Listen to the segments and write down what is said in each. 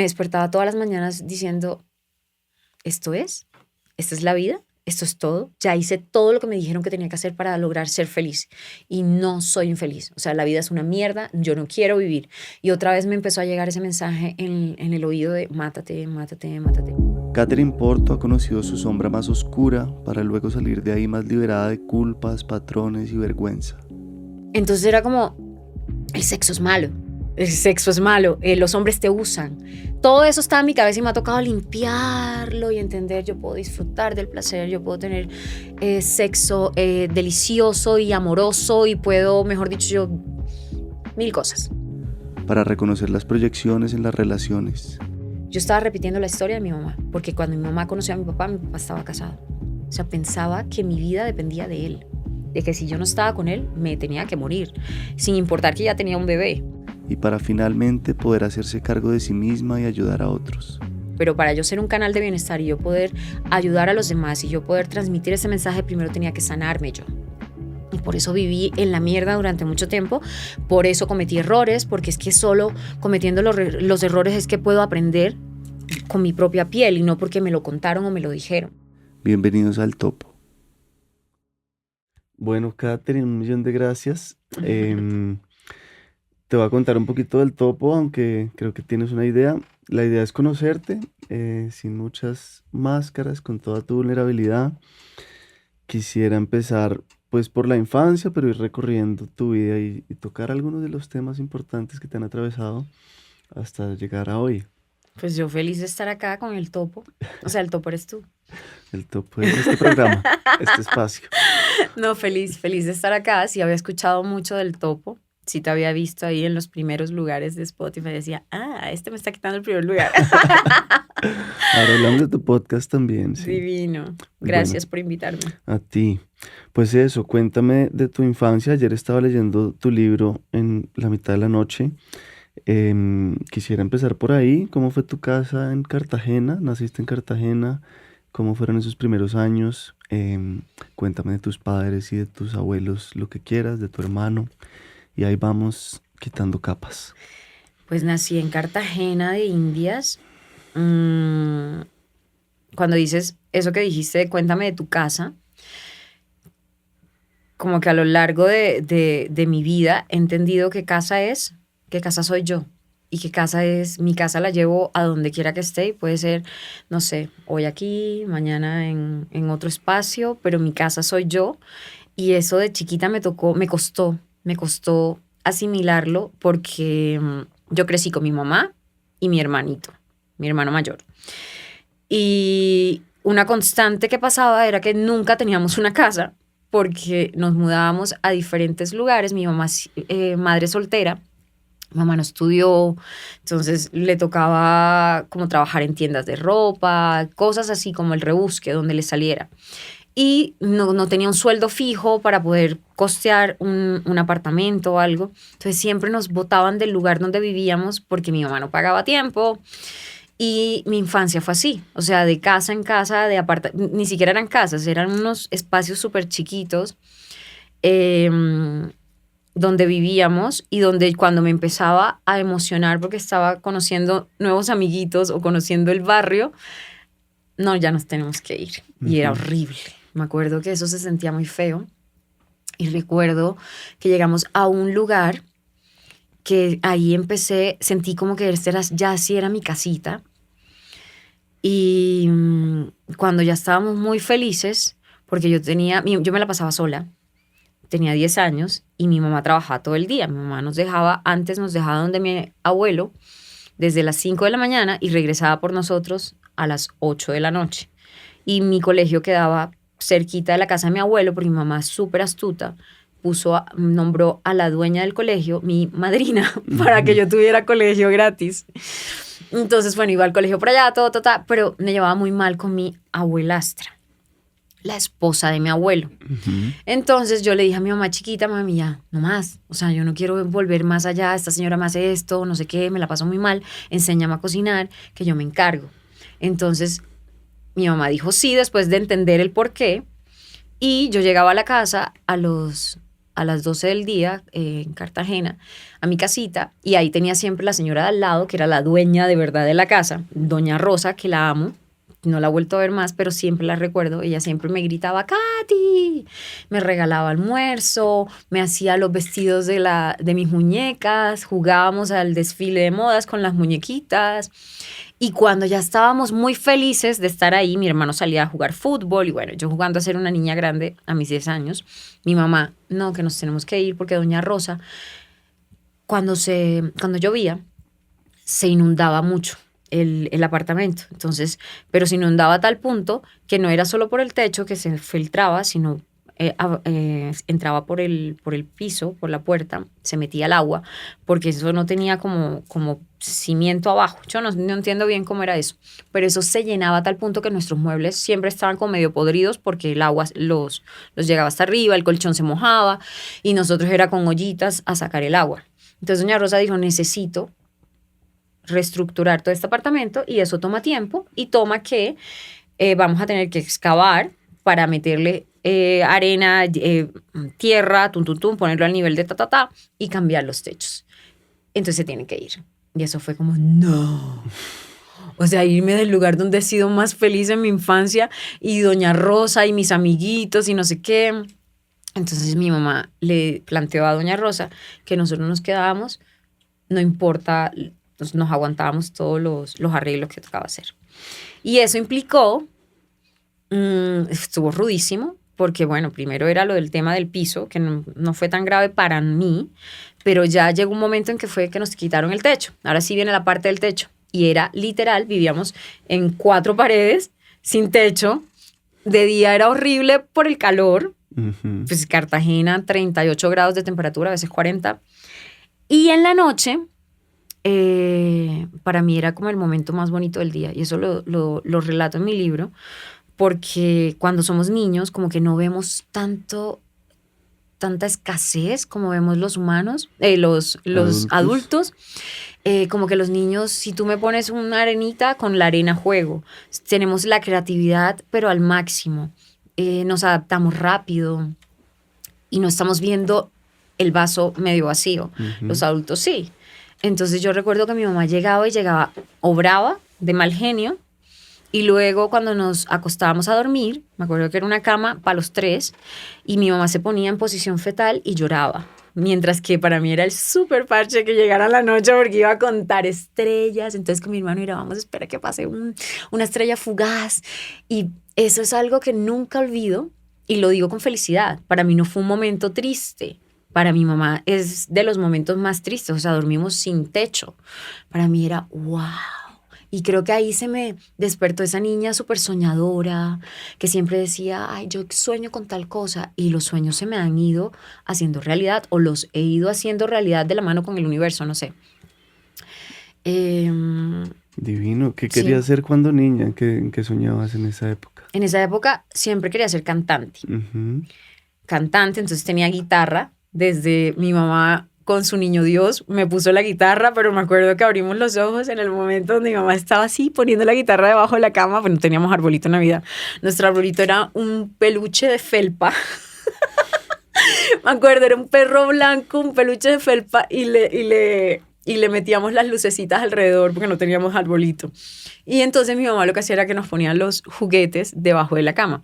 me despertaba todas las mañanas diciendo, esta es la vida, esto es todo, ya hice todo lo que me dijeron que tenía que hacer para lograr ser feliz y no soy infeliz, o sea, la vida es una mierda, yo no quiero vivir. Y otra vez me empezó a llegar ese mensaje en el oído de mátate, mátate, mátate. Katherine Porto ha conocido su sombra más oscura para luego salir de ahí más liberada de culpas, patrones y vergüenza. Entonces era como, el sexo es malo, los hombres te usan. Todo eso estaba en mi cabeza y me ha tocado limpiarlo y entender, yo puedo disfrutar del placer, yo puedo tener sexo delicioso y amoroso y puedo, mejor dicho, yo, 1000 cosas. Para reconocer las proyecciones en las relaciones. Yo estaba repitiendo la historia de mi mamá, porque cuando mi mamá conoció a mi papá estaba casado. O sea, pensaba que mi vida dependía de él, de que si yo no estaba con él, me tenía que morir, sin importar que ya tenía un bebé. Y para finalmente poder hacerse cargo de sí misma y ayudar a otros. Pero para yo ser un canal de bienestar y yo poder ayudar a los demás y yo poder transmitir ese mensaje, primero tenía que sanarme yo. Y por eso viví en la mierda durante mucho tiempo, por eso cometí errores, porque es que solo cometiendo los errores es que puedo aprender con mi propia piel y no porque me lo contaron o me lo dijeron. Bienvenidos al Topo. Bueno, Katherine, 1.000.000 de gracias. Te voy a contar un poquito del Topo, aunque creo que tienes una idea. La idea es conocerte, sin muchas máscaras, con toda tu vulnerabilidad. Quisiera empezar pues por la infancia, pero ir recorriendo tu vida y tocar algunos de los temas importantes que te han atravesado hasta llegar a hoy. Pues yo feliz de estar acá con el Topo. O sea, el Topo eres tú. El Topo es este programa, este espacio. No, feliz de estar acá. Sí había escuchado mucho del Topo. Sí te había visto ahí en los primeros lugares de Spotify. Decía, este me está quitando el primer lugar. Ahora hablamos de tu podcast también. Sí. Divino. Gracias por invitarme. A ti. Pues eso, cuéntame de tu infancia. Ayer estaba leyendo tu libro en la mitad de la noche. Quisiera empezar por ahí. ¿Cómo fue tu casa en Cartagena? ¿Naciste en Cartagena? ¿Cómo fueron esos primeros años? Cuéntame de tus padres y de tus abuelos, lo que quieras, de tu hermano. Y ahí vamos quitando capas. Pues nací en Cartagena de Indias. Cuando dices eso que dijiste de cuéntame de tu casa, como que a lo largo de mi vida he entendido que casa soy yo. Y que mi casa la llevo a donde quiera que esté. Y puede ser, no sé, hoy aquí, mañana en otro espacio, pero mi casa soy yo. Y eso de chiquita me costó asimilarlo porque yo crecí con mi mamá y mi hermanito, mi hermano mayor. Y una constante que pasaba era que nunca teníamos una casa porque nos mudábamos a diferentes lugares. Mi mamá es madre soltera. Mi mamá no estudió, entonces le tocaba como trabajar en tiendas de ropa, cosas así como el rebusque, donde le saliera. Y no tenía un sueldo fijo para poder costear un apartamento o algo. Entonces siempre nos botaban del lugar donde vivíamos porque mi mamá no pagaba a tiempo. Y mi infancia fue así, o sea, de casa en casa, ni siquiera eran casas, eran unos espacios súper chiquitos donde vivíamos y donde cuando me empezaba a emocionar porque estaba conociendo nuevos amiguitos o conociendo el barrio, no, ya nos tenemos que ir. Y era horrible. Me acuerdo que eso se sentía muy feo. Y recuerdo que llegamos a un lugar que ahí sentí como que ya sí era mi casita. Y cuando ya estábamos muy felices, porque yo me la pasaba sola, tenía 10 años y mi mamá trabajaba todo el día. Mi mamá nos dejaba donde mi abuelo desde las 5 de la mañana y regresaba por nosotros a las 8 de la noche. Y mi colegio quedaba cerquita de la casa de mi abuelo porque mi mamá es súper astuta. Nombró a la dueña del colegio mi madrina para que yo tuviera colegio gratis. Entonces, bueno, iba al colegio por allá, pero me llevaba muy mal con mi abuelastra, la esposa de mi abuelo. Entonces yo le dije a mi mamá chiquita, mami, ya, no más. O sea, yo no quiero volver más allá, esta señora me hace esto, no sé qué, me la paso muy mal, enséñame a cocinar, que yo me encargo. Entonces mi mamá dijo sí, después de entender el por qué. Y yo llegaba a la casa a a las 12 del día en Cartagena a mi casita y ahí tenía siempre la señora de al lado, que era la dueña de verdad de la casa, doña Rosa, que la amo. No la he vuelto a ver más, pero siempre la recuerdo. Ella siempre me gritaba, Katy, me regalaba almuerzo, me hacía los vestidos de mis muñecas, jugábamos al desfile de modas con las muñequitas. Y cuando ya estábamos muy felices de estar ahí, mi hermano salía a jugar fútbol y bueno, yo jugando a ser una niña grande a mis 10 años, mi mamá, no, que nos tenemos que ir porque doña Rosa, cuando llovía, se inundaba mucho el apartamento. Entonces, pero se inundaba a tal punto que no era solo por el techo que se filtraba, sino entraba por el piso, por la puerta, se metía el agua, porque eso no tenía como cimiento abajo. Yo no entiendo bien cómo era eso, pero eso se llenaba a tal punto que nuestros muebles siempre estaban como medio podridos porque el agua los llegaba hasta arriba, el colchón se mojaba y nosotros era con ollitas a sacar el agua. Entonces doña Rosa dijo, necesito reestructurar todo este apartamento y eso toma tiempo y toma que vamos a tener que excavar para meterle arena, tierra, ponerlo al nivel de y cambiar los techos. Entonces se tienen que ir. Y eso fue como, no. O sea, irme del lugar donde he sido más feliz en mi infancia y doña Rosa y mis amiguitos y no sé qué. Entonces mi mamá le planteó a doña Rosa que nosotros nos quedábamos, no importa, nos aguantábamos todos los arreglos que tocaba hacer. Y eso implicó, estuvo rudísimo, porque bueno, primero era lo del tema del piso, que no fue tan grave para mí, pero ya llegó un momento en que fue que nos quitaron el techo. Ahora sí viene la parte del techo. Y era literal, vivíamos en 4 paredes, sin techo. De día era horrible por el calor. Uh-huh. Pues Cartagena, 38 grados de temperatura, a veces 40. Y en la noche, para mí era como el momento más bonito del día. Y eso lo relato en mi libro, porque cuando somos niños como que no vemos tanta escasez como vemos los humanos, los adultos. Como que los niños, si tú me pones una arenita, con la arena juego. Tenemos la creatividad, pero al máximo. Nos adaptamos rápido y no estamos viendo el vaso medio vacío. Uh-huh. Los adultos sí. Entonces yo recuerdo que mi mamá llegaba o brava, de mal genio, y luego cuando nos acostábamos a dormir, me acuerdo que era una cama para los 3, y mi mamá se ponía en posición fetal y lloraba. Mientras que para mí era el súper parche que llegara la noche porque iba a contar estrellas. Entonces con mi hermano era, vamos a esperar que pase una estrella fugaz. Y eso es algo que nunca olvido y lo digo con felicidad. Para mí no fue un momento triste. Para mi mamá es de los momentos más tristes. O sea, dormimos sin techo. Para mí era wow. Y creo que ahí se me despertó esa niña súper soñadora, que siempre decía, ay, yo sueño con tal cosa. Y los sueños se me han ido haciendo realidad o los he ido haciendo realidad de la mano con el universo, no sé. Divino. ¿Qué querías hacer cuando niña? ¿Qué soñabas en esa época? En esa época siempre quería ser cantante. Uh-huh. Cantante, entonces tenía guitarra. Desde mi mamá con su niño Dios me puso la guitarra, pero me acuerdo que abrimos los ojos en el momento donde mi mamá estaba así poniendo la guitarra debajo de la cama, pues no teníamos arbolito en Navidad. Nuestro arbolito era un peluche de felpa. Me acuerdo, era un perro blanco, un peluche de felpa y le metíamos las lucecitas alrededor porque no teníamos arbolito. Y entonces mi mamá lo que hacía era que nos ponía los juguetes debajo de la cama.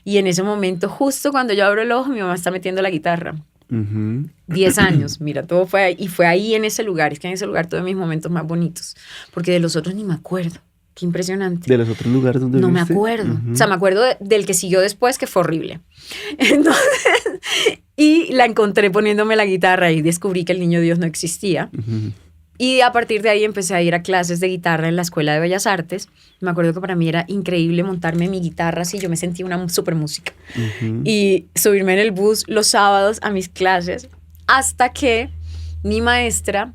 Y en ese momento, justo cuando yo abro el ojo, mi mamá está metiendo la guitarra. Uh-huh. 10 años, mira, todo fue ahí. Y fue ahí en ese lugar. Es que en ese lugar tuve mis momentos más bonitos. Porque de los otros ni me acuerdo. Qué impresionante. ¿De los otros lugares donde no viviste? Me acuerdo. Uh-huh. O sea, me acuerdo del que siguió después, que fue horrible. Entonces, y la encontré poniéndome la guitarra y descubrí que el niño Dios no existía. Uh-huh. Y a partir de ahí empecé a ir a clases de guitarra en la Escuela de Bellas Artes. Me acuerdo que para mí era increíble montarme mi guitarra así, yo me sentía una súper música. Uh-huh. Y subirme en el bus los sábados a mis clases, hasta que mi maestra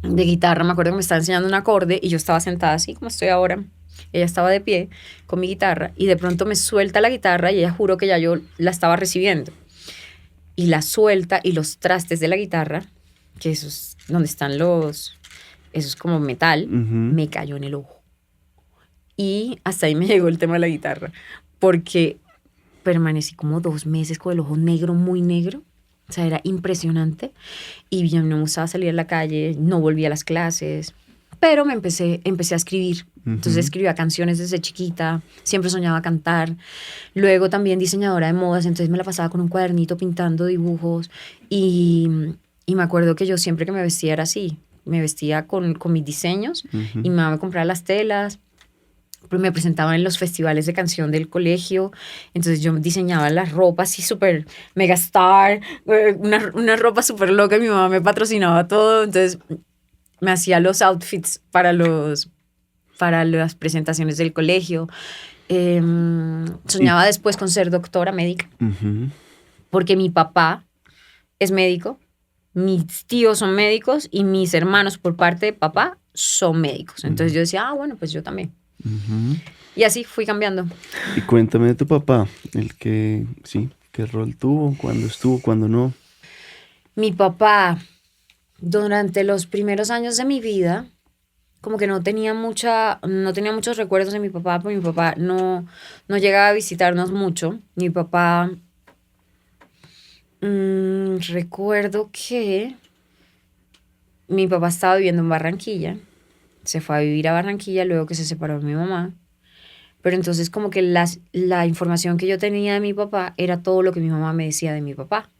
de guitarra, me acuerdo que me estaba enseñando un acorde y yo estaba sentada así como estoy ahora. Ella estaba de pie con mi guitarra y de pronto me suelta la guitarra y ella juró que ya yo la estaba recibiendo. Y la suelta y los trastes de la guitarra, que esos donde están eso es como metal, uh-huh, me cayó en el ojo. Y hasta ahí me llegó el tema de la guitarra, porque permanecí como 2 meses con el ojo negro, muy negro. O sea, era impresionante. Y yo no me gustaba salir a la calle, no volvía a las clases. Pero empecé a escribir. Entonces escribía canciones desde chiquita, siempre soñaba cantar. Luego también diseñadora de modas, entonces me la pasaba con un cuadernito pintando dibujos. Y, y me acuerdo que yo siempre que me vestía era así. Me vestía con mis diseños y mi mamá me compraba las telas. Me presentaba en los festivales de canción del colegio, entonces yo diseñaba las ropas así súper megastar, una ropa súper loca, y mi mamá me patrocinaba todo, entonces me hacía los outfits para las presentaciones del colegio. Soñaba después con ser doctora médica, porque mi papá es médico, mis tíos son médicos y mis hermanos por parte de papá son médicos. Entonces yo decía, bueno, pues yo también. Y así fui cambiando. Y cuéntame de tu papá, sí, qué rol tuvo, cuándo estuvo, cuándo no. Mi papá, durante los primeros años de mi vida, como que no tenía muchos recuerdos de mi papá, porque mi papá no llegaba a visitarnos mucho. Mi papá, recuerdo que mi papá estaba viviendo en Barranquilla, se fue a vivir a Barranquilla luego que se separó de mi mamá, pero entonces como que la información que yo tenía de mi papá era todo lo que mi mamá me decía de mi papá,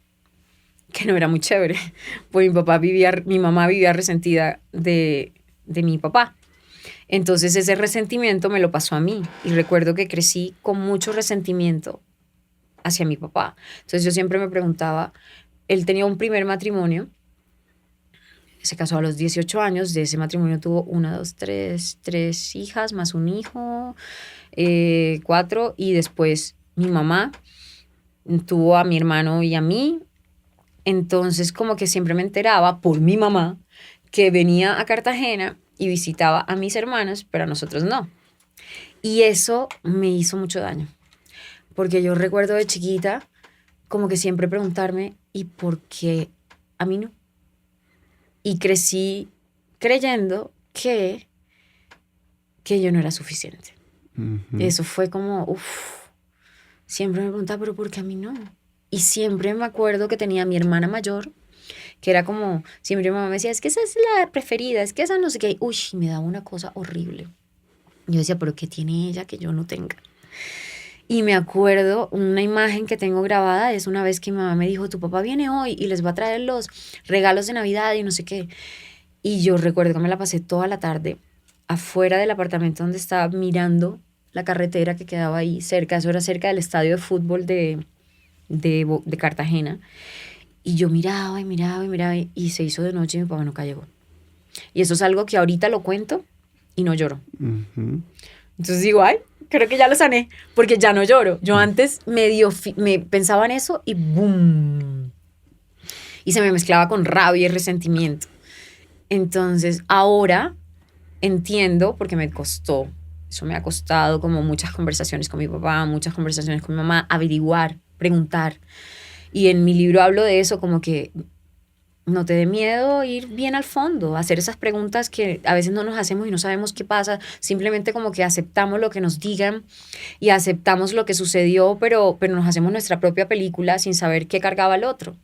que no era muy chévere, pues mi mamá vivía resentida de mi papá. Entonces ese resentimiento me lo pasó a mí y recuerdo que crecí con mucho resentimiento hacia mi papá. Entonces yo siempre me preguntaba, él tenía un primer matrimonio, se casó a los 18 años, de ese matrimonio tuvo 3 hijas más un hijo, 4, y después mi mamá tuvo a mi hermano y a mí. Entonces como que siempre me enteraba por mi mamá que venía a Cartagena y visitaba a mis hermanos, pero a nosotros no. Y eso me hizo mucho daño, porque yo recuerdo de chiquita como que siempre preguntarme, ¿y por qué a mí no? Y crecí creyendo que yo no era suficiente. Eso fue como, siempre me preguntaba, ¿pero por qué a mí no? Y siempre me acuerdo que tenía a mi hermana mayor, que era como, siempre mi mamá me decía, es que esa es la preferida, es que esa no sé qué. Me daba una cosa horrible. Yo decía, ¿pero qué tiene ella que yo no tenga? Y me acuerdo, una imagen que tengo grabada es una vez que mi mamá me dijo, tu papá viene hoy y les va a traer los regalos de Navidad y no sé qué. Y yo recuerdo que me la pasé toda la tarde afuera del apartamento donde estaba mirando la carretera que quedaba ahí cerca, eso era cerca del estadio de fútbol de Cartagena. Y yo miraba y miraba y miraba y se hizo de noche y mi papá nunca llegó. Y eso es algo que ahorita lo cuento y no lloro. Entonces digo, creo que ya lo sané, porque ya no lloro. Yo antes me pensaba en eso y ¡boom! Y se me mezclaba con rabia y resentimiento. Entonces ahora entiendo, porque me costó, eso me ha costado como muchas conversaciones con mi papá, muchas conversaciones con mi mamá, averiguar, preguntar. Y en mi libro hablo de eso, como que no te dé miedo ir bien al fondo, hacer esas preguntas que a veces no nos hacemos y no sabemos qué pasa, simplemente como que aceptamos lo que nos digan y aceptamos lo que sucedió, pero nos hacemos nuestra propia película sin saber qué cargaba el otro.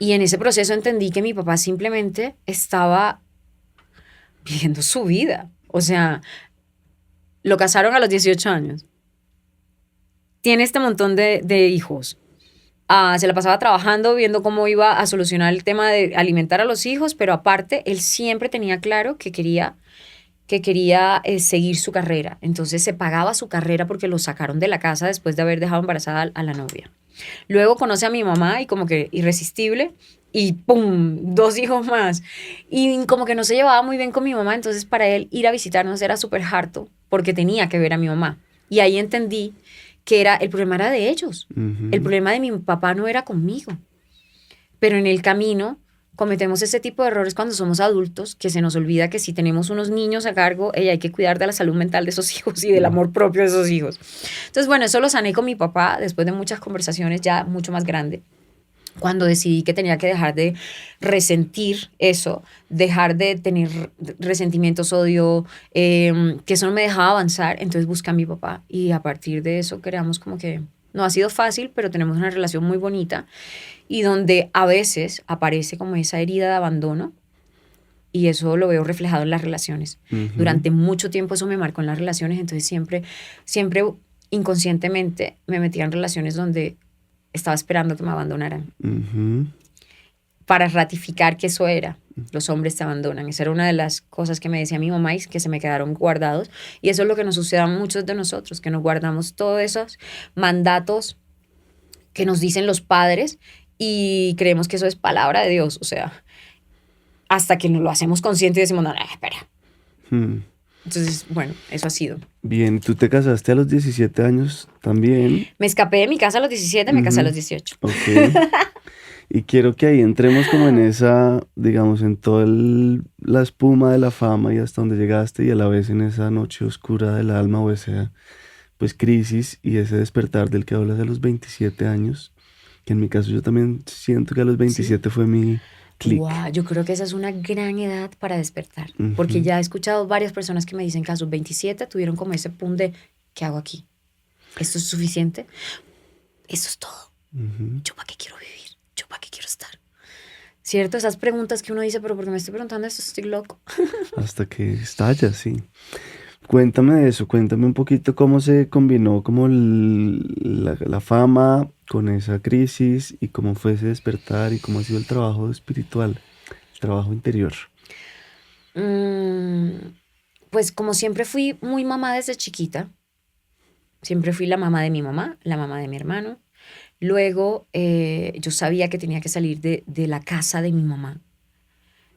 Y en ese proceso entendí que mi papá simplemente estaba viviendo su vida. O sea, lo casaron a los 18 años. Tiene este montón de hijos. Se la pasaba trabajando, viendo cómo iba a solucionar el tema de alimentar a los hijos, pero aparte, él siempre tenía claro que quería seguir su carrera. Entonces se pagaba su carrera porque lo sacaron de la casa después de haber dejado embarazada a la novia. Luego conoce a mi mamá y como que irresistible y ¡pum! 2 hijos más. Y como que no se llevaba muy bien con mi mamá, entonces para él ir a visitarnos era súper harto porque tenía que ver a mi mamá. Y ahí entendí que el problema era de ellos. El problema de mi papá no era conmigo. Pero en el camino cometemos ese tipo de errores cuando somos adultos, que se nos olvida que si tenemos unos niños a cargo, hay que cuidar de la salud mental de esos hijos y del amor propio de esos hijos. Entonces, bueno, eso lo sané con mi papá después de muchas conversaciones ya mucho más grande. Cuando decidí que tenía que dejar de resentir eso, dejar de tener resentimientos, odio, que eso no me dejaba avanzar, entonces busqué a mi papá y a partir de eso creamos como que, no ha sido fácil, pero tenemos una relación muy bonita y donde a veces aparece como esa herida de abandono y eso lo veo reflejado en las relaciones. Durante mucho tiempo eso me marcó en las relaciones, entonces siempre inconscientemente me metía en relaciones donde estaba esperando que me abandonaran para ratificar que eso era. Los hombres te abandonan. Esa era una de las cosas que me decía mi mamá y que se me quedaron guardados. Y eso es lo que nos sucede a muchos de nosotros, que nos guardamos todos esos mandatos que nos dicen los padres y creemos que eso es palabra de Dios. O sea, hasta que nos lo hacemos consciente y decimos, no, espera. Entonces, bueno, eso ha sido. Bien, tú te casaste a los 17 años también. Me escapé de mi casa a los 17, me casé a los 18. Ok. Y quiero que ahí entremos como en esa, digamos, en toda la espuma de la fama y hasta donde llegaste y a la vez en esa noche oscura del alma o esa, pues, crisis y ese despertar del que hablas a los 27 años, que en mi caso yo también siento que a los 27 fue mi clic. Wow, yo creo que esa es una gran edad para despertar, porque ya he escuchado varias personas que me dicen que a sus 27 tuvieron como ese pum de, ¿qué hago aquí? ¿Esto es suficiente? ¿Esto es todo? ¿Yo para qué quiero vivir? ¿Yo para qué quiero estar? ¿Cierto? Esas preguntas que uno dice, pero ¿por qué me estoy preguntando esto? Estoy loco. Hasta que estalla, sí. Cuéntame de eso, cuéntame un poquito cómo se combinó como la fama con esa crisis y cómo fue ese despertar y cómo ha sido el trabajo espiritual, el trabajo interior. Pues como siempre fui muy mamá desde chiquita, siempre fui la mamá de mi mamá, la mamá de mi hermano. Luego yo sabía que tenía que salir de la casa de mi mamá.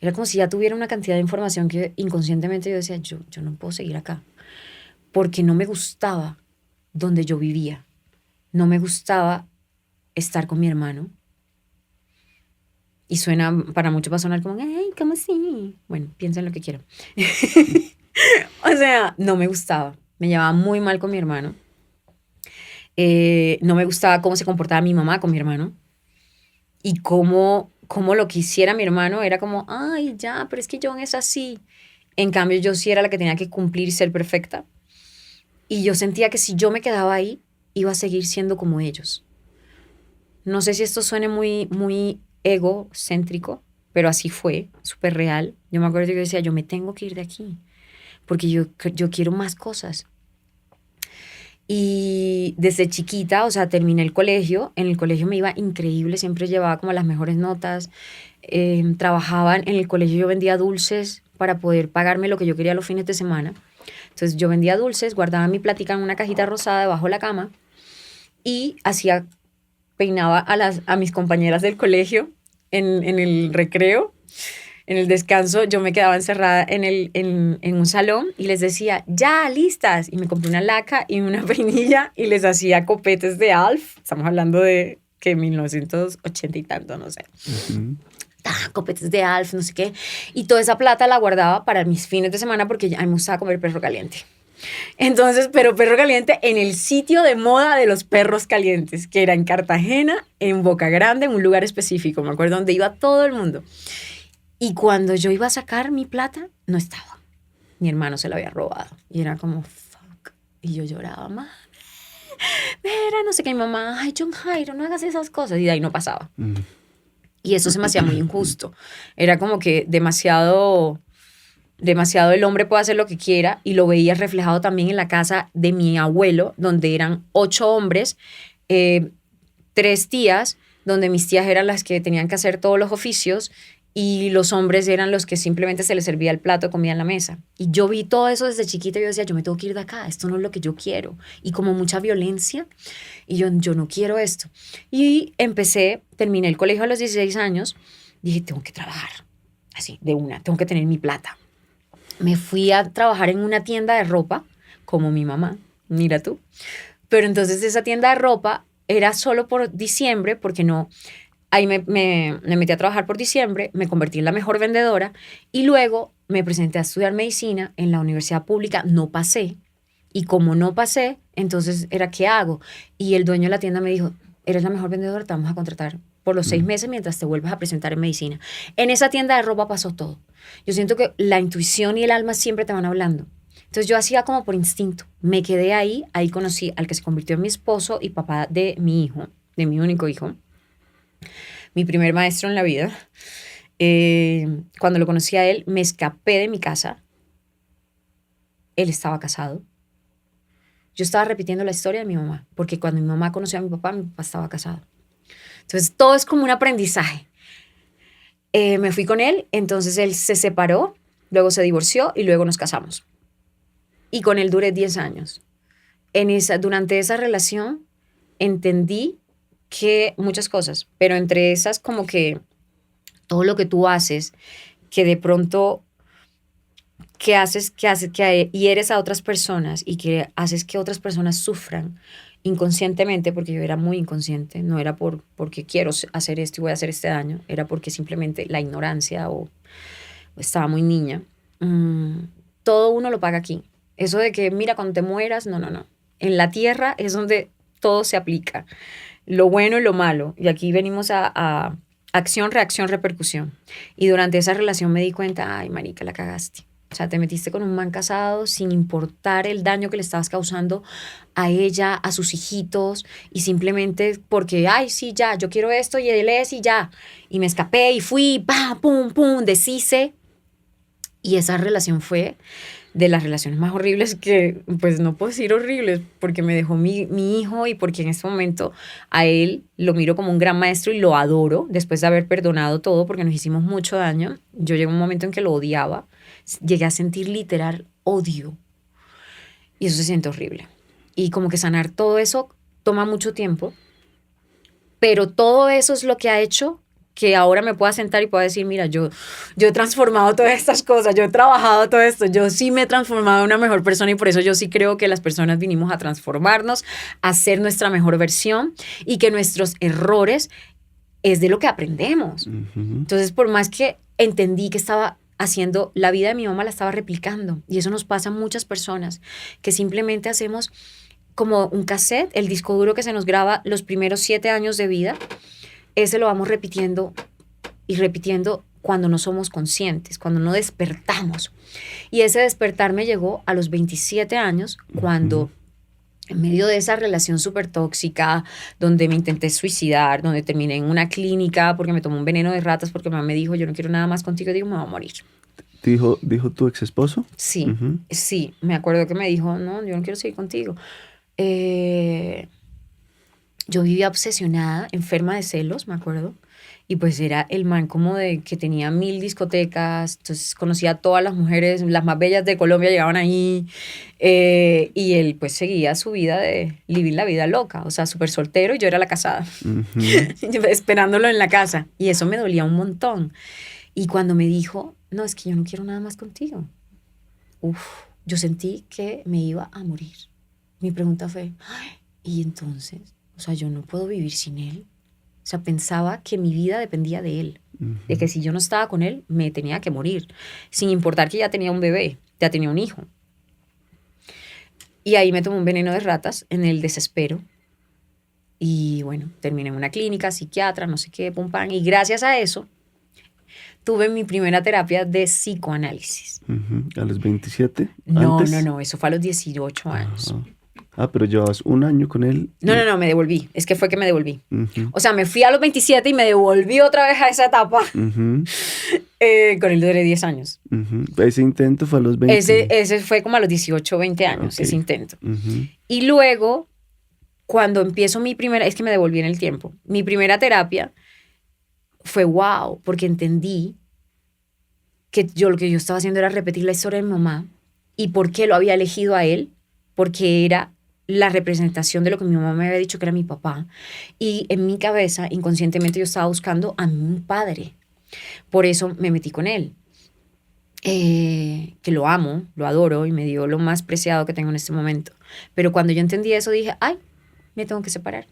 Era como si ya tuviera una cantidad de información que inconscientemente yo decía, yo no puedo seguir acá. Porque no me gustaba donde yo vivía. No me gustaba estar con mi hermano. Y suena para muchos va a sonar como, ay, ¿cómo así? Bueno, piensen lo que quieran. O sea, no me gustaba. Me llevaba muy mal con mi hermano. No me gustaba cómo se comportaba mi mamá con mi hermano. Y cómo lo que hiciera mi hermano era como, ay, ya, pero es que John es así. En cambio, yo sí era la que tenía que cumplir y ser perfecta. Y yo sentía que si yo me quedaba ahí, iba a seguir siendo como ellos. No sé si esto suene muy, muy egocéntrico, pero así fue, súper real. Yo me acuerdo que yo decía, yo me tengo que ir de aquí, porque yo quiero más cosas. Y desde chiquita, o sea, terminé el colegio. En el colegio me iba increíble, siempre llevaba como las mejores notas. Trabajaba en el colegio, yo vendía dulces para poder pagarme lo que yo quería los fines de semana. Entonces yo vendía dulces, guardaba mi plática en una cajita rosada debajo de la cama y peinaba a mis compañeras del colegio en el recreo. En el descanso yo me quedaba encerrada en un salón y les decía, ya, listas. Y me compré una laca y una peinilla y les hacía copetes de Alf. Estamos hablando de que 1980 y tanto, no sé. Copetes de Alf, no sé qué. Y toda esa plata la guardaba para mis fines de semana porque a mí me gustaba comer perro caliente. Entonces, pero perro caliente en el sitio de moda de los perros calientes, que era en Cartagena, en Boca Grande, en un lugar específico. Me acuerdo donde iba todo el mundo. Y cuando yo iba a sacar mi plata, no estaba. Mi hermano se la había robado. Y era como, fuck. Y yo lloraba, mami, mira, no sé qué. Mi mamá, ay, John Jairo, no hagas esas cosas. Y de ahí no pasaba. Y eso se me hacía muy injusto. Era como que demasiado el hombre puede hacer lo que quiera. Y lo veía reflejado también en la casa de mi abuelo, donde eran 8 hombres, 3 tías, donde mis tías eran las que tenían que hacer todos los oficios y los hombres eran los que simplemente se les servía el plato, comían en la mesa. Y yo vi todo eso desde chiquita y yo decía, yo me tengo que ir de acá, esto no es lo que yo quiero. Y como mucha violencia, y yo no quiero esto. Y terminé el colegio a los 16 años, dije, tengo que trabajar, así, de una, tengo que tener mi plata. Me fui a trabajar en una tienda de ropa, como mi mamá, mira tú. Pero entonces esa tienda de ropa era solo por diciembre, porque no... Ahí me metí a trabajar por diciembre, me convertí en la mejor vendedora y luego me presenté a estudiar medicina en la universidad pública, no pasé. Y como no pasé, entonces era, ¿qué hago? Y el dueño de la tienda me dijo, eres la mejor vendedora, te vamos a contratar por los 6 meses mientras te vuelvas a presentar en medicina. En esa tienda de ropa pasó todo. Yo siento que la intuición y el alma siempre te van hablando. Entonces yo hacía como por instinto. Me quedé ahí conocí al que se convirtió en mi esposo y papá de mi hijo, de mi único hijo. mi primer maestro en la vida. Cuando lo conocí a él, me escapé de mi casa. Él estaba casado. Yo estaba repitiendo la historia de mi mamá, porque cuando mi mamá conoció a mi papá estaba casado. Entonces, todo es como un aprendizaje. Me fui con él, entonces él se separó, luego se divorció y luego nos casamos. Y con él duré 10 años. Durante esa relación entendí que muchas cosas, pero entre esas como que todo lo que tú haces, que de pronto que hieres a otras personas y que haces que otras personas sufran inconscientemente, porque yo era muy inconsciente, no era porque quiero hacer esto y voy a hacer este daño, era porque simplemente la ignorancia o estaba muy niña. Todo uno lo paga aquí. Eso de que, mira, cuando te mueras, no. En la tierra es donde todo se aplica, lo bueno y lo malo. Y aquí venimos a acción, reacción, repercusión. Y durante esa relación me di cuenta, ay, marica, la cagaste. O sea, te metiste con un man casado sin importar el daño que le estabas causando a ella, a sus hijitos, y simplemente porque, ay, sí, ya, yo quiero esto y él es y ya. Y me escapé y fui, pa, pum, pum, deshice. Y esa relación fue de las relaciones más horribles que, pues no puedo decir horribles, porque me dejó mi hijo y porque en este momento a él lo miro como un gran maestro y lo adoro después de haber perdonado todo porque nos hicimos mucho daño. Yo llegué a un momento en que lo odiaba, llegué a sentir literal odio y eso se siente horrible. Y como que sanar todo eso toma mucho tiempo, pero todo eso es lo que ha hecho que ahora me pueda sentar y pueda decir, mira, yo he transformado todas estas cosas, yo he trabajado todo esto, yo sí me he transformado en una mejor persona y por eso yo sí creo que las personas vinimos a transformarnos, a ser nuestra mejor versión y que nuestros errores es de lo que aprendemos. Entonces, por más que entendí que estaba haciendo, la vida de mi mamá la estaba replicando y eso nos pasa a muchas personas que simplemente hacemos como un cassette, el disco duro que se nos graba los primeros 7 años de vida. Ese lo vamos repitiendo y repitiendo cuando no somos conscientes, cuando no despertamos. Y ese despertar me llegó a los 27 años, cuando en medio de esa relación súper tóxica, donde me intenté suicidar, donde terminé en una clínica porque me tomó un veneno de ratas, porque mi mamá me dijo, yo no quiero nada más contigo, digo, me voy a morir. ¿Dijo tu ex esposo? Sí, sí, me acuerdo que me dijo, no, yo no quiero seguir contigo. Yo vivía obsesionada, enferma de celos, me acuerdo. Y pues era el man como de que tenía 1000 discotecas, entonces conocía a todas las mujeres, las más bellas de Colombia llegaban ahí. Y él pues seguía su vida de vivir la vida loca, o sea, súper soltero y yo era la casada, esperándolo en la casa. Y eso me dolía un montón. Y cuando me dijo, no, es que yo no quiero nada más contigo, yo sentí que me iba a morir. Mi pregunta fue, ay, ¿y entonces? O sea, yo no puedo vivir sin él. O sea, pensaba que mi vida dependía de él. De que si yo no estaba con él, me tenía que morir. Sin importar que ya tenía un bebé, ya tenía un hijo. Y ahí me tomó un veneno de ratas en el desespero. Y bueno, terminé en una clínica, psiquiatra, no sé qué, pum, pam. Y gracias a eso, tuve mi primera terapia de psicoanálisis. ¿A los 27? No, ¿Antes? no, eso fue a los 18 años. Pero llevabas un año con él. No, me devolví. Es que fue que me devolví. O sea, me fui a los 27 y me devolví otra vez a esa etapa. Con él duré 10 años. Ese intento fue a los 20. Ese fue como a los 18, 20 años, Okay. ese intento. Y luego, cuando empiezo es que me devolví en el tiempo. Mi primera terapia fue wow, porque entendí que lo que yo estaba haciendo era repetir la historia de mi mamá. ¿Y por qué lo había elegido a él? Porque era la representación de lo que mi mamá me había dicho que era mi papá. Y en mi cabeza, inconscientemente, yo estaba buscando a mi padre. Por eso me metí con él. Que lo amo, lo adoro y me dio lo más preciado que tengo en este momento. Pero cuando yo entendí eso, dije, ay, me tengo que separar.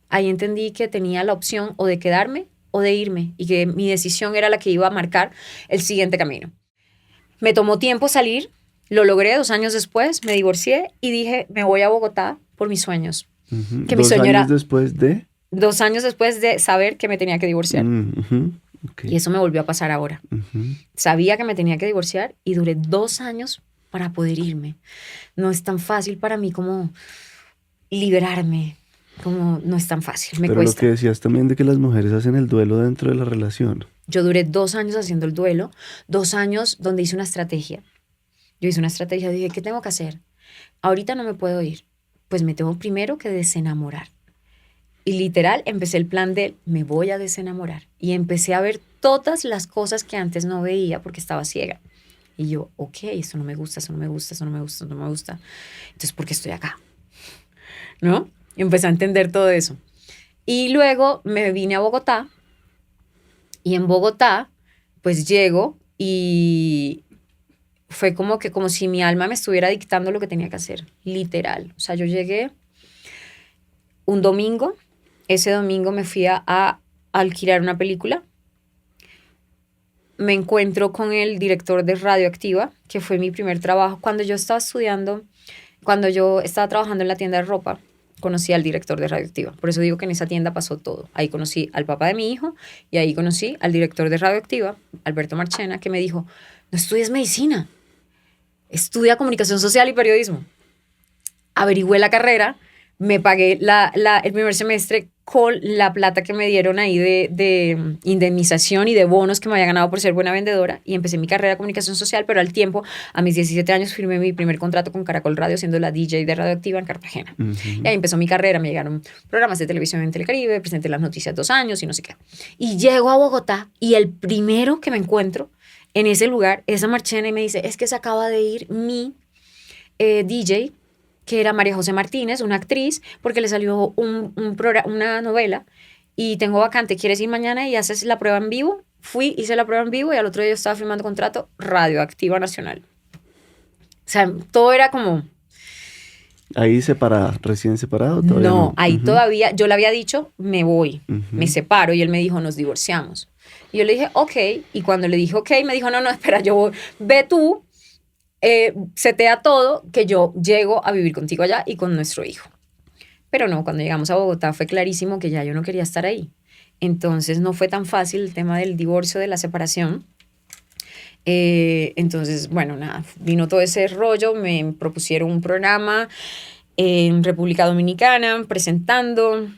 Ahí entendí que tenía la opción o de quedarme o de irme y que mi decisión era la que iba a marcar el siguiente camino. Me tomó tiempo salir. Lo logré 2 años después, me divorcié y dije, me voy a Bogotá por mis sueños. Que mi sueño era 2 años después de... 2 años después de saber que me tenía que divorciar. Okay. Y eso me volvió a pasar ahora. Sabía que me tenía que divorciar y duré 2 años para poder irme. No es tan fácil para mí como liberarme. como no es tan fácil, me Pero lo cuesta. que decías también de que las mujeres hacen el duelo dentro de la relación. Yo duré 2 años haciendo el duelo, 2 años donde hice una estrategia. Yo hice una estrategia, dije, ¿qué tengo que hacer? Ahorita no me puedo ir, pues me tengo primero que desenamorar. Y literal empecé el plan de me voy a desenamorar. Y empecé a ver todas las cosas que antes no veía porque estaba ciega. Y yo, ok, esto no me gusta, esto no me gusta, esto no me gusta, esto no me gusta. Entonces, ¿por qué estoy acá? ¿No? Y empecé a entender todo eso. Y luego me vine a Bogotá. Y en Bogotá, pues llego y fue como si mi alma me estuviera dictando lo que tenía que hacer, literal. O sea, yo llegué un domingo, ese domingo me fui a alquilar una película, me encuentro con el director de Radioactiva, que fue mi primer trabajo. Cuando yo estaba estudiando, cuando yo estaba trabajando en la tienda de ropa, conocí al director de Radioactiva. Por eso digo que en esa tienda pasó todo. Ahí conocí al papá de mi hijo y ahí conocí al director de Radioactiva, Alberto Marchena, que me dijo, no estudies medicina, estudia comunicación social y periodismo. Averigüé la carrera, me pagué el primer semestre con la plata que me dieron ahí de indemnización y de bonos que me había ganado por ser buena vendedora y empecé mi carrera de comunicación social, pero al tiempo, a mis 17 años, firmé mi primer contrato con Caracol Radio siendo la DJ de Radioactiva en Cartagena. Y ahí empezó mi carrera, me llegaron programas de televisión en Telecaribe, presenté las noticias 2 años y no sé qué. Y llego a Bogotá y el primero que me encuentro en ese lugar es a Marchena y me dice, es que se acaba de ir mi DJ, que era María José Martínez, una actriz, porque le salió una novela y tengo vacante, ¿quieres ir mañana y haces la prueba en vivo? Fui, hice la prueba en vivo y al otro día yo estaba firmando contrato Radioactiva Nacional. O sea, todo era como... ¿Ahí separada, recién separado? Todavía No, ahí Ujú. todavía, yo le había dicho, me voy, Ujú. me separo, y él me dijo, nos divorciamos. Y yo le dije, ok, y cuando le dije, ok, me dijo, no, no, espera, yo voy, ve tú, setea todo, que yo llego a vivir contigo allá y con nuestro hijo. Pero no, cuando llegamos a Bogotá fue clarísimo que ya yo no quería estar ahí. Entonces no fue tan fácil el tema del divorcio, de la separación. Entonces, bueno, nada, vino todo ese rollo, me propusieron un programa en República Dominicana, presentando.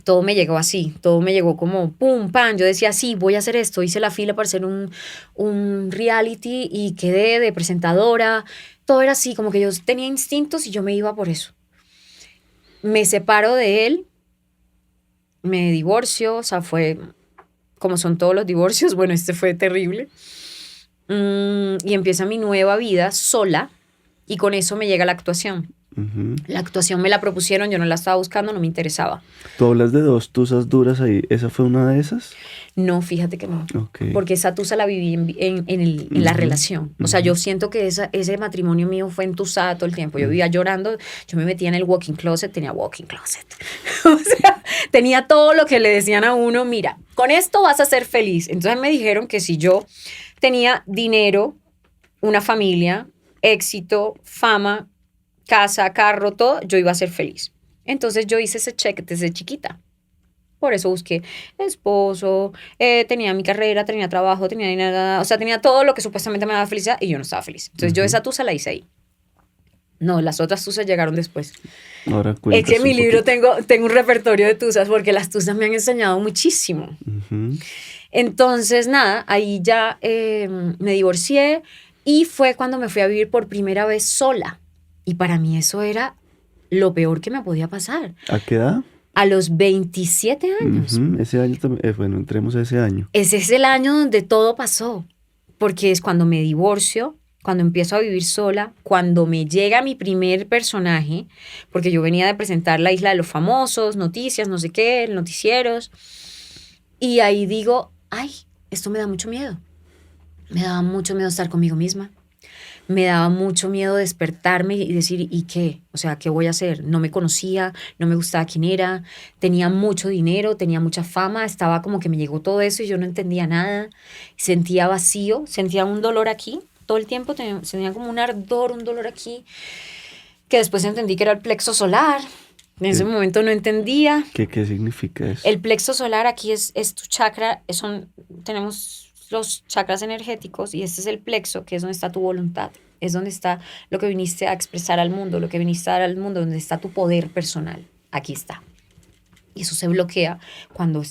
Todo me llegó así, todo me llegó como pum, pam. Yo decía, sí, voy a hacer esto. Hice la fila para hacer un reality y quedé de presentadora. Todo era así, como que yo tenía instintos y yo me iba por eso. Me separo de él, me divorcio, o sea, fue como son todos los divorcios. Bueno, este fue terrible. Y empieza mi nueva vida sola y con eso me llega la actuación. Ujú. La actuación me la propusieron, yo no la estaba buscando, no me interesaba. Tú hablas de dos tusas duras ahí. ¿Esa fue una de esas? No, fíjate que no. Ok. Porque esa tusa la viví en la Ujú, relación. O sea, yo ujú. siento que ese matrimonio mío fue entusada todo el tiempo. Yo vivía llorando, yo me metía en el walk-in closet, tenía walk-in closet. O sea, tenía todo lo que le decían a uno, mira, con esto vas a ser feliz. Entonces me dijeron que si yo tenía dinero, una familia, éxito, fama, casa, carro, todo, yo iba a ser feliz. Entonces yo hice ese check desde chiquita. Por eso busqué esposo, tenía mi carrera, tenía trabajo, tenía dinero, o sea, tenía todo lo que supuestamente me daba felicidad y yo no estaba feliz. Entonces yo Ujú. esa tusa la hice ahí. No, las otras tusas llegaron después. Ahora Es que en cuentas mi un libro poquito. tengo un repertorio de tusas porque las tusas me han enseñado muchísimo. Ujú. Entonces, nada, ahí ya me divorcié y fue cuando me fui a vivir por primera vez sola. Y para mí eso era lo peor que me podía pasar. ¿A qué edad? A los 27 años. Ujú. Ese año también. Bueno, entremos a ese año. Ese es el año donde todo pasó, porque es cuando me divorcio, cuando empiezo a vivir sola, cuando me llega mi primer personaje, porque yo venía de presentar La Isla de los Famosos, noticias, no sé qué, noticieros, y ahí digo, ay, esto me da mucho miedo. Me daba mucho miedo estar conmigo misma. Me daba mucho miedo despertarme y decir, ¿y qué? O sea, ¿qué voy a hacer? No me conocía, no me gustaba quién era, tenía mucho dinero, tenía mucha fama, estaba como que me llegó todo eso y yo no entendía nada. Sentía vacío, sentía un dolor aquí, todo el tiempo tenía como un ardor, un dolor aquí, que después entendí que era el plexo solar. En ese ¿Qué, momento no entendía. qué significa eso? El plexo solar aquí es tu chakra, tenemos los chakras energéticos y este es el plexo, que es donde está tu voluntad, es donde está lo que viniste a expresar al mundo, lo que viniste a dar al mundo, donde está tu poder personal. aquí está. Y eso se bloquea cuando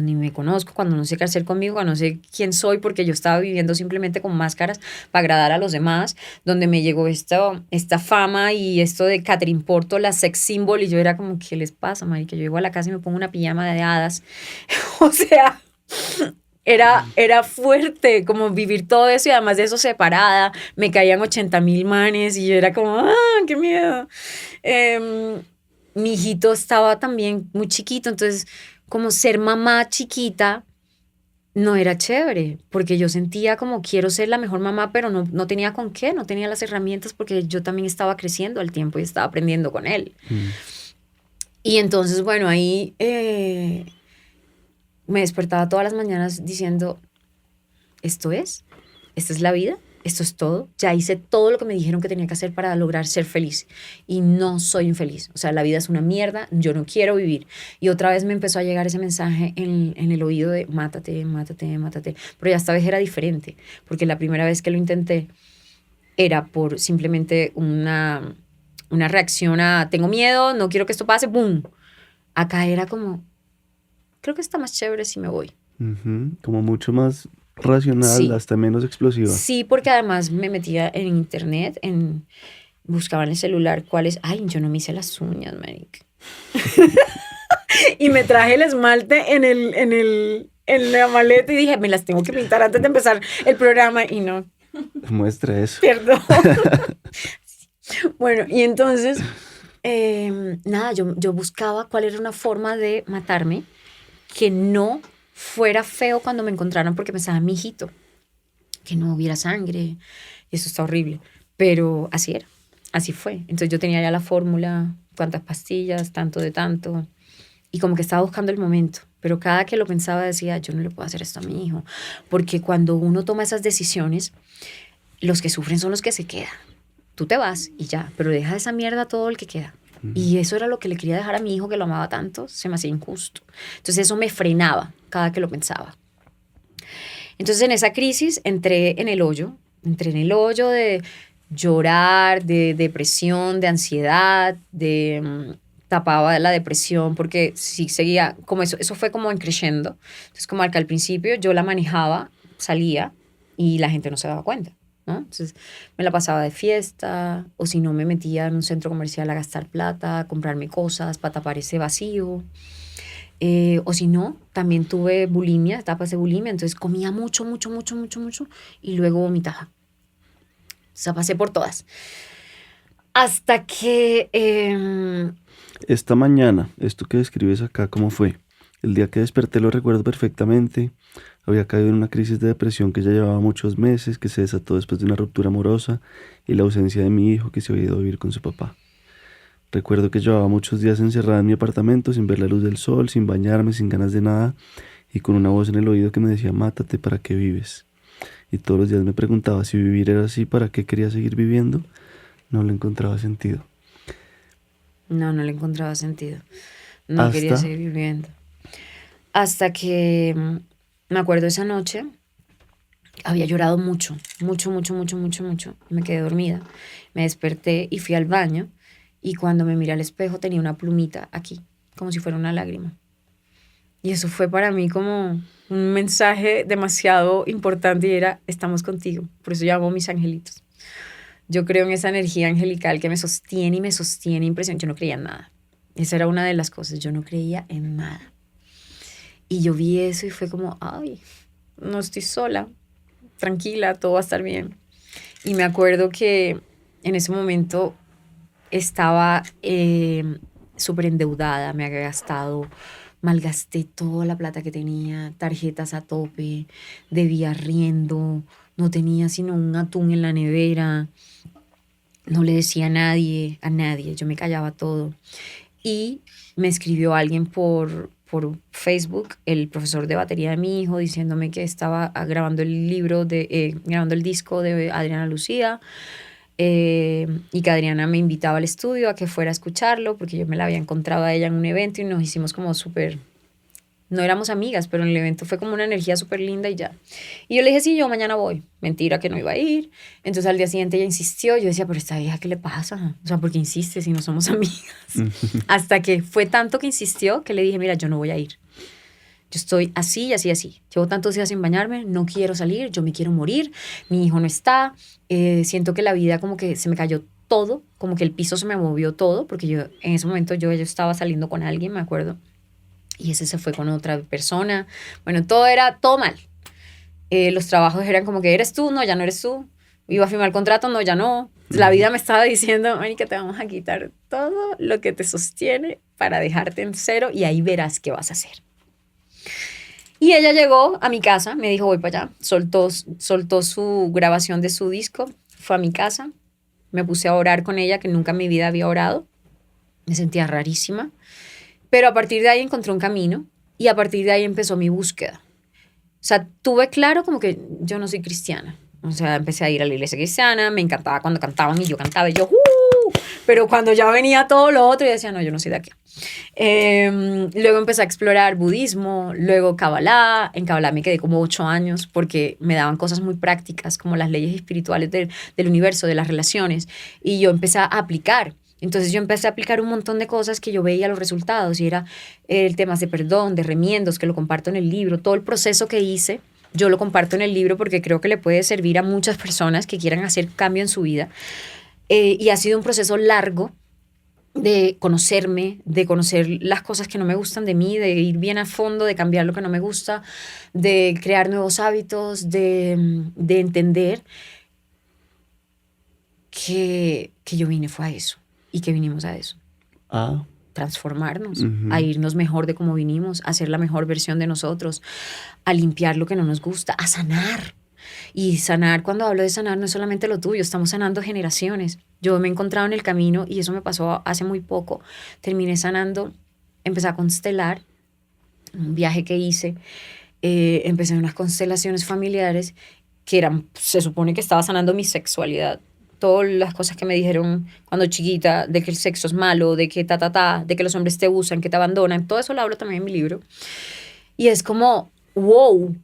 ni me conozco, cuando no sé qué hacer conmigo, cuando no sé quién soy, porque yo estaba viviendo simplemente con máscaras para agradar a los demás, donde me llegó esta fama y esto de Catherine Porto, la sex symbol, y yo era como, ¿qué les pasa, marica? Yo llego a la casa y me pongo una pijama de hadas. O sea, era fuerte como vivir todo eso y además de eso separada, me caían 80.000 manes y yo era como, qué miedo. Mi hijito estaba también muy chiquito, entonces como ser mamá chiquita no era chévere, porque yo sentía como quiero ser la mejor mamá, pero no tenía con qué, no tenía las herramientas porque yo también estaba creciendo al tiempo y estaba aprendiendo con él. Y entonces, bueno, ahí me despertaba todas las mañanas diciendo, esta es la vida, esto es todo, ya hice todo lo que me dijeron que tenía que hacer para lograr ser feliz y no soy infeliz, o sea, la vida es una mierda, yo no quiero vivir. Y otra vez me empezó a llegar ese mensaje en el oído de mátate, mátate, mátate, pero ya esta vez era diferente, porque la primera vez que lo intenté era por simplemente una reacción a tengo miedo, no quiero que esto pase, ¡boom! Acá era como, creo que está más chévere si me voy. Como mucho más racional, Sí. hasta menos explosiva. Sí, porque además me metía en internet, buscaba en el celular cuáles. Ay, yo no me hice las uñas, marica. Y me traje el esmalte en la maleta y dije, me las tengo que pintar antes de empezar el programa. Y no. Muestra eso. Perdón. Bueno, y entonces, nada, yo buscaba cuál era una forma de matarme que no fuera feo cuando me encontraran porque pensaba mi hijito, que no hubiera sangre, y eso está horrible, pero así era, así fue. Entonces yo tenía ya la fórmula, cuántas pastillas, tanto de tanto, y como que estaba buscando el momento, pero cada que lo pensaba decía, yo no le puedo hacer esto a mi hijo, porque cuando uno toma esas decisiones, los que sufren son los que se quedan. Tú te vas y ya, pero deja esa mierda a todo el que queda. Y eso era lo que le quería dejar a mi hijo, que lo amaba tanto, se me hacía injusto. Entonces eso me frenaba cada que lo pensaba. Entonces en esa crisis entré en el hoyo de llorar, de depresión, de ansiedad, tapaba la depresión porque sí seguía, como eso fue como en creciendo. Entonces como al principio yo la manejaba, salía y la gente no se daba cuenta, ¿no? Entonces me la pasaba de fiesta o si no me metía en un centro comercial a gastar plata, a comprarme cosas para tapar ese vacío. O si no, también tuve bulimia, etapas de bulimia, entonces comía mucho, mucho, mucho, mucho, mucho y luego vomitaba. O sea, pasé por todas. Hasta que... Esta mañana, esto que describes acá, ¿cómo fue? El día que desperté lo recuerdo perfectamente. Había caído en una crisis de depresión que ya llevaba muchos meses, que se desató después de una ruptura amorosa y la ausencia de mi hijo que se había ido a vivir con su papá. Recuerdo que llevaba muchos días encerrada en mi apartamento sin ver la luz del sol, sin bañarme, sin ganas de nada y con una voz en el oído que me decía, mátate, ¿para qué vives? Y todos los días me preguntaba si vivir era así, ¿para qué quería seguir viviendo? No le encontraba sentido. No le encontraba sentido. No quería seguir viviendo. Hasta que me acuerdo esa noche, había llorado mucho, mucho, mucho, mucho, mucho, mucho. Me quedé dormida. Me desperté y fui al baño. Y cuando me miré al espejo tenía una plumita aquí, como si fuera una lágrima. Y eso fue para mí como un mensaje demasiado importante y era, estamos contigo. Por eso llamo mis angelitos. Yo creo en esa energía angelical que me sostiene y me sostiene impresionante. Yo no creía en nada. Esa era una de las cosas. Yo no creía en nada. Y yo vi eso y fue como, ay, no estoy sola. Tranquila, todo va a estar bien. Y me acuerdo que en ese momento estaba súper endeudada, me había gastado, malgasté toda la plata que tenía, tarjetas a tope, debía arriendo, no tenía sino un atún en la nevera, no le decía a nadie, yo me callaba todo. Y me escribió alguien por Facebook, el profesor de batería de mi hijo, diciéndome que estaba grabando grabando el disco de Adriana Lucía, y que Adriana me invitaba al estudio a que fuera a escucharlo porque yo me la había encontrado a ella en un evento y nos hicimos como súper No éramos amigas, pero en el evento fue como una energía súper linda y ya. Y yo le dije, sí, yo mañana voy. Mentira que no iba a ir. Entonces al día siguiente ella insistió. Yo decía, pero esta vieja, ¿qué le pasa? O sea, ¿por qué insiste si no somos amigas? Hasta que fue tanto que insistió que le dije, mira, yo no voy a ir. Yo estoy así y así y así. Llevo tantos días sin bañarme, no quiero salir, yo me quiero morir, mi hijo no está, siento que la vida como que se me cayó todo, como que el piso se me movió todo, porque yo en ese momento yo estaba saliendo con alguien, me acuerdo, y ese se fue con otra persona. Bueno, todo era todo mal. Los trabajos eran como que eres tú, no, ya no eres tú. Iba a firmar el contrato, no, ya no. La vida me estaba diciendo, que te vamos a quitar todo lo que te sostiene para dejarte en cero y ahí verás qué vas a hacer. Y ella llegó a mi casa, me dijo, voy para allá. Soltó su grabación de su disco, fue a mi casa. Me puse a orar con ella, que nunca en mi vida había orado. Me sentía rarísima. Pero a partir de ahí encontré un camino y a partir de ahí empezó mi búsqueda. O sea, tuve claro como que yo no soy cristiana. O sea, empecé a ir a la iglesia cristiana, me encantaba cuando cantaban y yo cantaba y yo, pero cuando ya venía todo lo otro, yo decía, no, yo no soy de aquí. Luego empecé a explorar budismo, luego Kabbalah. En Kabbalah me quedé como 8 años porque me daban cosas muy prácticas como las leyes espirituales del universo, de las relaciones. Y yo empecé a aplicar. Entonces yo empecé a aplicar un montón de cosas que yo veía los resultados y era el tema de perdón, de remiendos, que lo comparto en el libro, todo el proceso que hice. Yo lo comparto en el libro porque creo que le puede servir a muchas personas que quieran hacer cambio en su vida. Y ha sido un proceso largo de conocerme, de conocer las cosas que no me gustan de mí, de ir bien a fondo, de cambiar lo que no me gusta, de crear nuevos hábitos, de entender que yo vine fue a eso y que vinimos a eso. Transformarnos, a irnos mejor de como vinimos, a ser la mejor versión de nosotros, a limpiar lo que no nos gusta, a sanar. Y sanar, cuando hablo de sanar, no es solamente lo tuyo, estamos sanando generaciones. Yo me he encontrado en el camino y eso me pasó hace muy poco. Terminé sanando, empecé a constelar, un viaje que hice, empecé en unas constelaciones familiares que eran, se supone que estaba sanando mi sexualidad. Todas las cosas que me dijeron cuando chiquita, de que el sexo es malo, de que de que los hombres te usan, que te abandonan, todo eso lo hablo también en mi libro. Y es como, wow,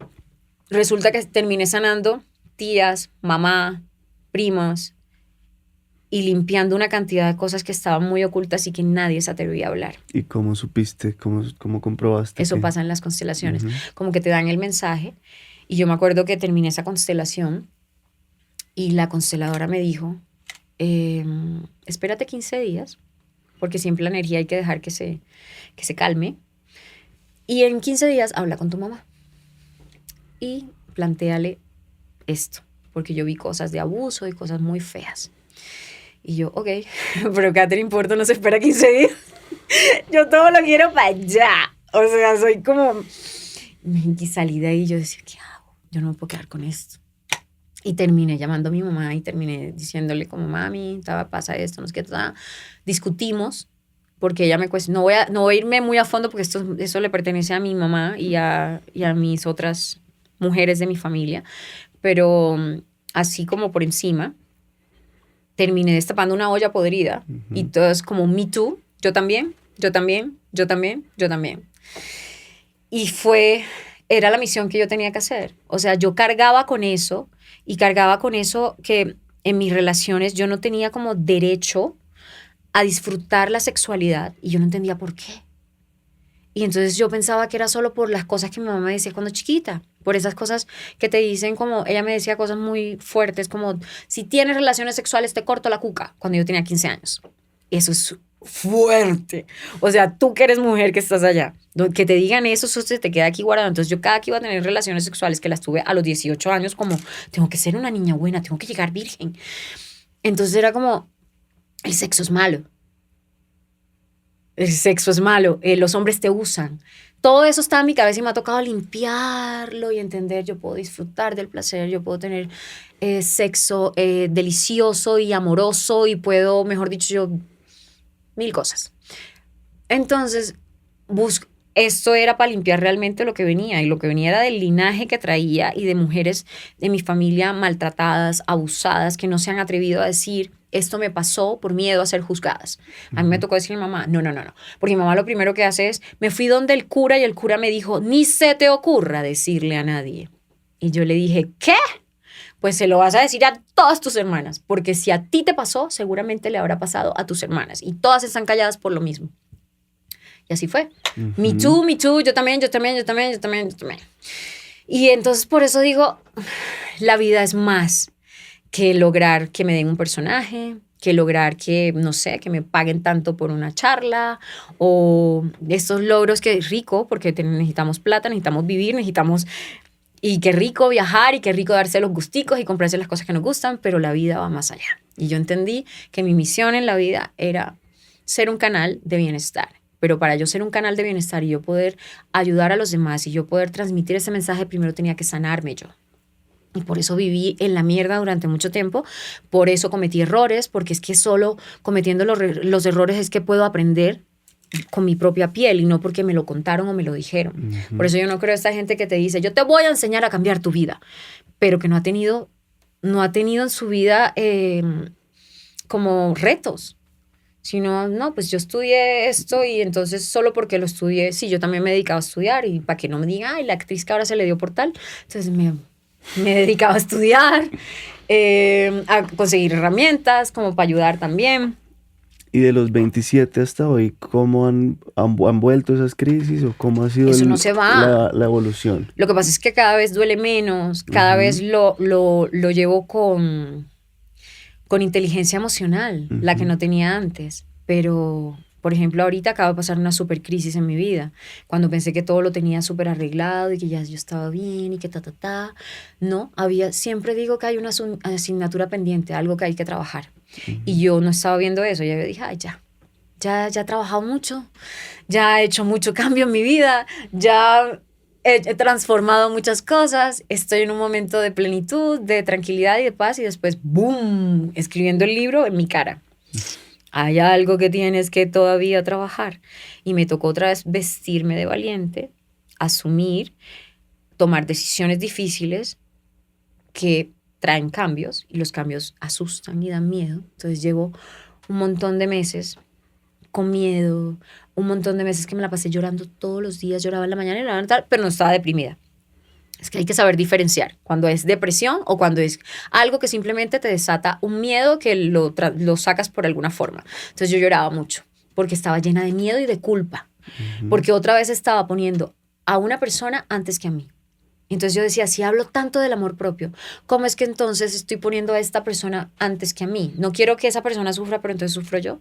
resulta que terminé sanando tías, mamá, primas y limpiando una cantidad de cosas que estaban muy ocultas y que nadie se atrevía a hablar. ¿Y cómo supiste? ¿Cómo comprobaste? Eso pasa en las constelaciones, como que te dan el mensaje. Y yo me acuerdo que terminé esa constelación y la consteladora me dijo, espérate 15 días, porque siempre la energía hay que dejar que se calme. Y en 15 días habla con tu mamá. Y plantéale esto, porque yo vi cosas de abuso y cosas muy feas. Y yo, ok, pero Catherine Porto no se espera 15 días. Yo todo lo quiero para allá. O sea, soy como... Y salí de ahí y yo decía, ¿qué hago? Yo no me puedo quedar con esto. Y terminé llamando a mi mamá y terminé diciéndole como, mami, pasa esto, no sé qué, discutimos, porque ella me cuestionó. No voy a irme muy a fondo porque eso le pertenece a mi mamá y a mis otras mujeres de mi familia, pero así como por encima, terminé destapando una olla podrida y todo es como me too, yo también. Y era la misión que yo tenía que hacer. O sea, yo cargaba con eso que en mis relaciones yo no tenía como derecho a disfrutar la sexualidad y yo no entendía por qué. Y entonces yo pensaba que era solo por las cosas que mi mamá me decía cuando chiquita, por esas cosas que te dicen como, ella me decía cosas muy fuertes como, si tienes relaciones sexuales te corto la cuca, cuando yo tenía 15 años. Eso es fuerte. O sea, tú que eres mujer que estás allá, que te digan eso se te queda aquí guardado. Entonces yo cada que iba a tener relaciones sexuales, que las tuve a los 18 años, como, tengo que ser una niña buena, tengo que llegar virgen. Entonces era como, el sexo es malo. El sexo es malo, los hombres te usan. Todo eso está en mi cabeza y me ha tocado limpiarlo y entender, yo puedo disfrutar del placer, yo puedo tener sexo delicioso y amoroso y puedo, mejor dicho, yo, 1000 cosas. Entonces, esto era para limpiar realmente lo que venía y lo que venía era del linaje que traía y de mujeres de mi familia maltratadas, abusadas, que no se han atrevido a decir esto me pasó por miedo a ser juzgadas. A mí me tocó decirle a mi mamá, no. Porque mi mamá lo primero que hace es, me fui donde el cura y el cura me dijo, ni se te ocurra decirle a nadie. Y yo le dije, ¿qué? Pues se lo vas a decir a todas tus hermanas, porque si a ti te pasó, seguramente le habrá pasado a tus hermanas. Y todas están calladas por lo mismo. Y así fue. Me too, yo también. Y entonces por eso digo, la vida es más que lograr que me den un personaje, que lograr que, no sé, que me paguen tanto por una charla, o estos logros que es rico, porque necesitamos plata, necesitamos vivir, necesitamos... Y qué rico viajar y qué rico darse los gusticos y comprarse las cosas que nos gustan, pero la vida va más allá. Y yo entendí que mi misión en la vida era ser un canal de bienestar. Pero para yo ser un canal de bienestar y yo poder ayudar a los demás y yo poder transmitir ese mensaje, primero tenía que sanarme yo. Y por eso viví en la mierda durante mucho tiempo, por eso cometí errores, porque es que solo cometiendo los errores es que puedo aprender con mi propia piel y no porque me lo contaron o me lo dijeron. Por eso yo no creo a esta gente que te dice, yo te voy a enseñar a cambiar tu vida, pero que no ha tenido en su vida como retos, sino, no, pues yo estudié esto y entonces solo porque lo estudié, sí, yo también me dedicaba a estudiar y para que no me digan, ay, la actriz que ahora se le dio por tal, entonces me dedicaba a estudiar, a conseguir herramientas como para ayudar también. Y de los 27 hasta hoy, ¿cómo han vuelto esas crisis o cómo ha sido Eso no se va. la evolución? Lo que pasa es que cada vez duele menos, cada vez lo llevo con inteligencia emocional, la que no tenía antes. Pero, por ejemplo, ahorita acabo de pasar una super crisis en mi vida, cuando pensé que todo lo tenía súper arreglado y que ya yo estaba bien y que No, siempre digo que hay una asignatura pendiente, algo que hay que trabajar. Y yo no estaba viendo eso, ya yo dije, ay, ya he trabajado mucho, ya he hecho mucho cambio en mi vida, ya he transformado muchas cosas, estoy en un momento de plenitud, de tranquilidad y de paz y después, ¡boom!, escribiendo el libro en mi cara. Hay algo que tienes que todavía trabajar. Y me tocó otra vez vestirme de valiente, asumir, tomar decisiones difíciles que traen cambios y los cambios asustan y dan miedo. Entonces llevo un montón de meses con miedo, un montón de meses que me la pasé llorando todos los días, lloraba en la mañana y lloraba en la tarde, pero no estaba deprimida. Es que hay que saber diferenciar cuando es depresión o cuando es algo que simplemente te desata un miedo que lo sacas por alguna forma. Entonces yo lloraba mucho porque estaba llena de miedo y de culpa, porque otra vez estaba poniendo a una persona antes que a mí. Entonces yo decía, si hablo tanto del amor propio, ¿cómo es que entonces estoy poniendo a esta persona antes que a mí? No quiero que esa persona sufra, pero entonces sufro yo.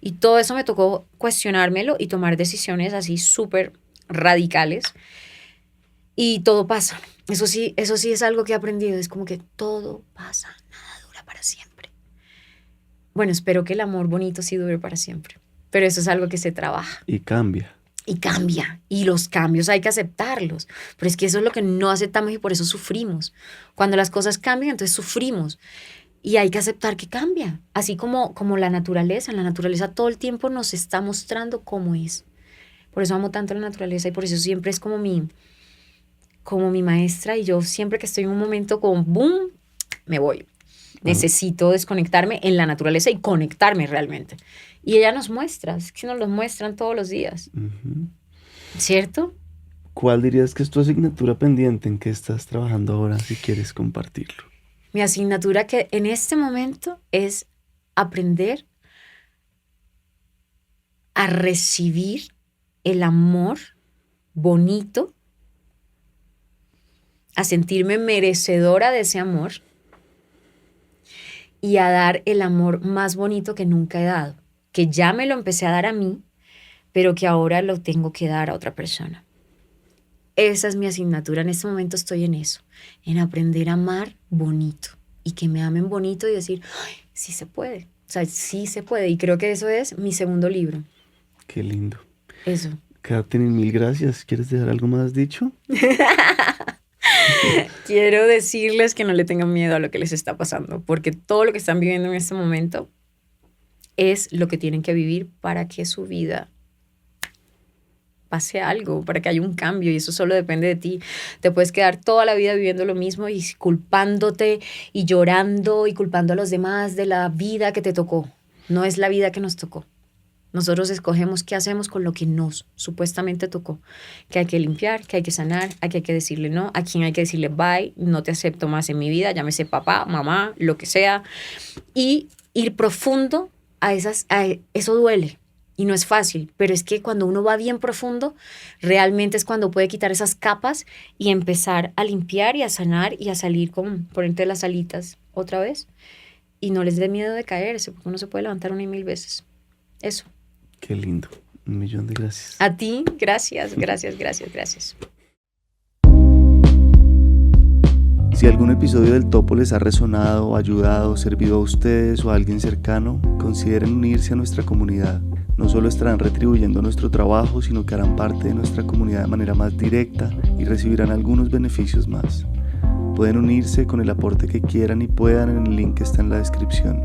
Y todo eso me tocó cuestionármelo y tomar decisiones así súper radicales. Y todo pasa. Eso sí es algo que he aprendido. Es como que todo pasa, nada dura para siempre. Bueno, espero que el amor bonito sí dure para siempre. Pero eso es algo que se trabaja. Y cambia. Y cambia. Y los cambios hay que aceptarlos. Pero es que eso es lo que no aceptamos y por eso sufrimos. Cuando las cosas cambian, entonces sufrimos. Y hay que aceptar que cambia. Así como la naturaleza. La naturaleza todo el tiempo nos está mostrando cómo es. Por eso amo tanto la naturaleza y por eso siempre es como mi maestra. Y yo siempre que estoy en un momento como boom, me voy. Necesito desconectarme en la naturaleza y conectarme realmente. Y ella nos muestra, es que nos lo muestran todos los días. ¿Cierto? ¿Cuál dirías que es tu asignatura pendiente en que estás trabajando ahora, si quieres compartirlo? Mi asignatura que en este momento es aprender a recibir el amor bonito, a sentirme merecedora de ese amor y a dar el amor más bonito que nunca he dado, que ya me lo empecé a dar a mí, pero que ahora lo tengo que dar a otra persona. Esa es mi asignatura, en este momento estoy en eso, en aprender a amar bonito y que me amen bonito y decir, ay, sí se puede, o sea, sí se puede. Y creo que eso es mi segundo libro. Qué lindo. Eso. Katherine, mil gracias. ¿Quieres dejar algo más dicho? Quiero decirles que no le tengan miedo a lo que les está pasando, porque todo lo que están viviendo en este momento es lo que tienen que vivir para que su vida pase algo, para que haya un cambio, y eso solo depende de ti. Te puedes quedar toda la vida viviendo lo mismo y culpándote y llorando y culpando a los demás de la vida que te tocó. No es la vida que nos tocó. Nosotros escogemos qué hacemos con lo que nos supuestamente tocó, que hay que limpiar, que hay que sanar, a que hay que decirle no, a quien hay que decirle bye, no te acepto más en mi vida, llámese papá, mamá, lo que sea, y ir profundo eso duele y no es fácil, pero es que cuando uno va bien profundo, realmente es cuando puede quitar esas capas y empezar a limpiar y a sanar y a salir con ponerte las alitas otra vez, y no les dé miedo de caerse, porque uno se puede levantar 1,000 veces. Eso. Qué lindo. 1,000,000 de gracias. A ti, gracias. Si algún episodio del Topo les ha resonado, ayudado, servido a ustedes o a alguien cercano, consideren unirse a nuestra comunidad. No solo estarán retribuyendo nuestro trabajo, sino que harán parte de nuestra comunidad de manera más directa y recibirán algunos beneficios más. Pueden unirse con el aporte que quieran y puedan en el link que está en la descripción.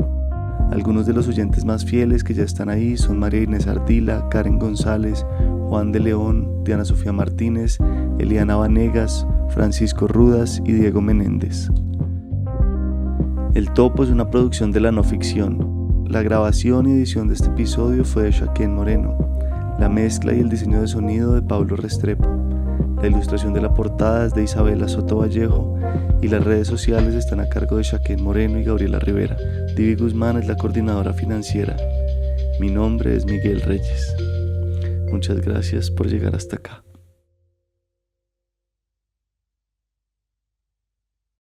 Algunos de los oyentes más fieles que ya están ahí son María Inés Ardila, Karen González, Juan de León, Diana Sofía Martínez, Eliana Vanegas, Francisco Rudas y Diego Menéndez. El Topo es una producción de la no ficción. La grabación y edición de este episodio fue de Shaquén Moreno. La mezcla y el diseño de sonido de Pablo Restrepo. La ilustración de la portada es de Isabela Soto Vallejo y las redes sociales están a cargo de Shaquén Moreno y Gabriela Rivera. Divi Guzmán es la coordinadora financiera. Mi nombre es Miguel Reyes. Muchas gracias por llegar hasta acá.